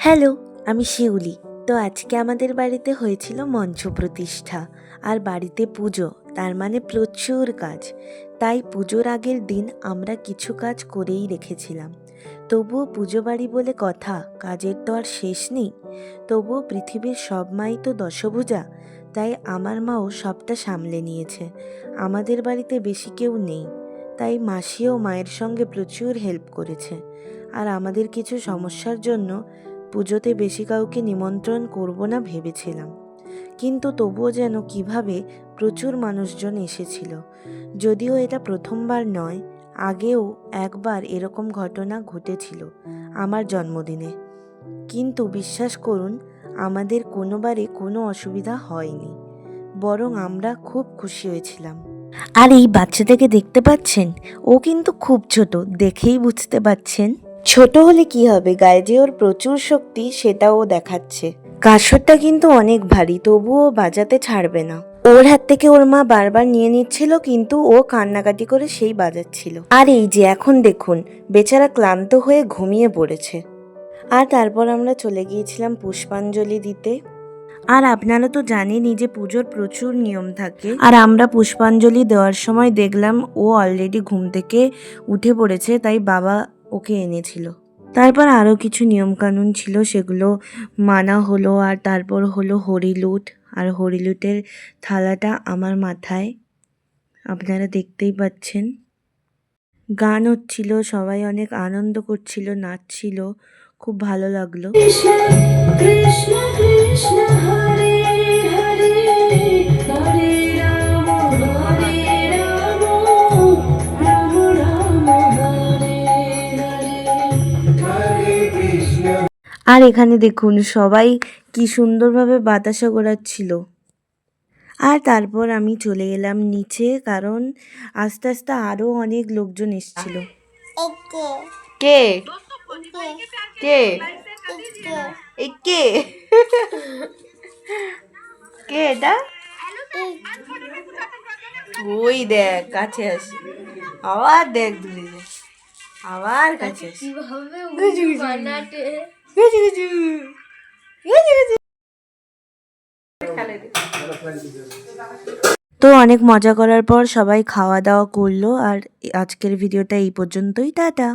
Hello, আমি শিউলি। তো আজকে আমাদের বাড়িতে হয়েছিল মঞ্চ প্রতিষ্ঠা আর বাড়িতে পুজো, তার মানে প্রচুর কাজ। তাই পুজোর আগের দিন আমরা কিছু কাজ করেই রেখেছিলাম। তবুও পুজো বাড়ি বলে কথা, কাজের তো আর শেষ নেই। তবুও পৃথিবীর সব মাই তো দশভুজা, তাই আমার মাও সবটা সামলে নিয়েছে। আমাদের বাড়িতে বেশি কেউ নেই, তাই মাসিও মায়ের সঙ্গে প্রচুর হেল্প করেছে। আর আমাদের কিছু সমস্যার জন্য পুজোতে বেশি কাউকে নিমন্ত্রণ করব না ভেবেছিলাম, কিন্তু তবুও যেন কিভাবে প্রচুর মানুষজন এসেছিল। যদিও এটা প্রথমবার নয়, আগেও একবার এরকম ঘটনা ঘটেছিল আমার জন্মদিনে, কিন্তু বিশ্বাস করুন আমাদের কোনোবারে কোনো অসুবিধা হয়নি, বরং আমরা খুব খুশি হয়েছিলাম। আর এই বাচ্চাটাকে দেখতে পাচ্ছেন, ও কিন্তু খুব ছোট, দেখেই বুঝতে পাচ্ছেন। ছোট হলে কি হবে, গায়ে যে ওর প্রচুর শক্তি সেটাও দেখাচ্ছে। কাসরটা কিন্তু অনেক ভারী, তবুও বাজাতে ছাড়বে না। ওর হাত থেকে ওর মা বারবার নিয়ে নিচ্ছিল, কিন্তু ও কান্নাকাটি করে সেই বাজাচ্ছিল। আর এই যে এখন দেখুন, বেচারা ক্লান্ত হয়ে ঘুমিয়ে পড়েছে। আর তারপর আমরা চলে গিয়েছিলাম পুষ্পাঞ্জলি দিতে। আর আপনারা তো জানেনই যে পুজোর প্রচুর নিয়ম থাকে। আর আমরা পুষ্পাঞ্জলি দেওয়ার সময় দেখলাম ও অলরেডি ঘুম থেকে উঠে পড়েছে, তাই বাবা ওকে এনেছিল। তারপর আরও কিছু নিয়মকানুন ছিল, সেগুলো মানা হলো। আর তারপর হলো হরিলুট, আর হরিলুটের থালাটা আমার মাথায়, আপনারা দেখতেই পাচ্ছেন। গান হচ্ছিল, সবাই অনেক আনন্দ করছিল, নাচছিল, খুব ভালো লাগলো। কৃষ্ণ কৃষ্ণ কৃষ্ণ হরে হরে হরে রাম হরে রাম রাম রাম হরে হরে কৃষ্ণ। আর এখানে দেখুন সবাই কি সুন্দরভাবে বাতাসা ঘোরাচ্ছিল। আর তারপর আমি চলে এলাম নিচে, কারণ আস্তে আস্তে আরও অনেক লোকজন এসেছিল। কে কে এই কে কে এটা? ওই দেখ কাছে আসে, আবার দেখ দূরে যায়, আবার কাছে আসে। তো অনেক মজা করার পর সবাই খাওয়া দাওয়া করলো। আর আজকের ভিডিওটা এই পর্যন্তই, টাটা।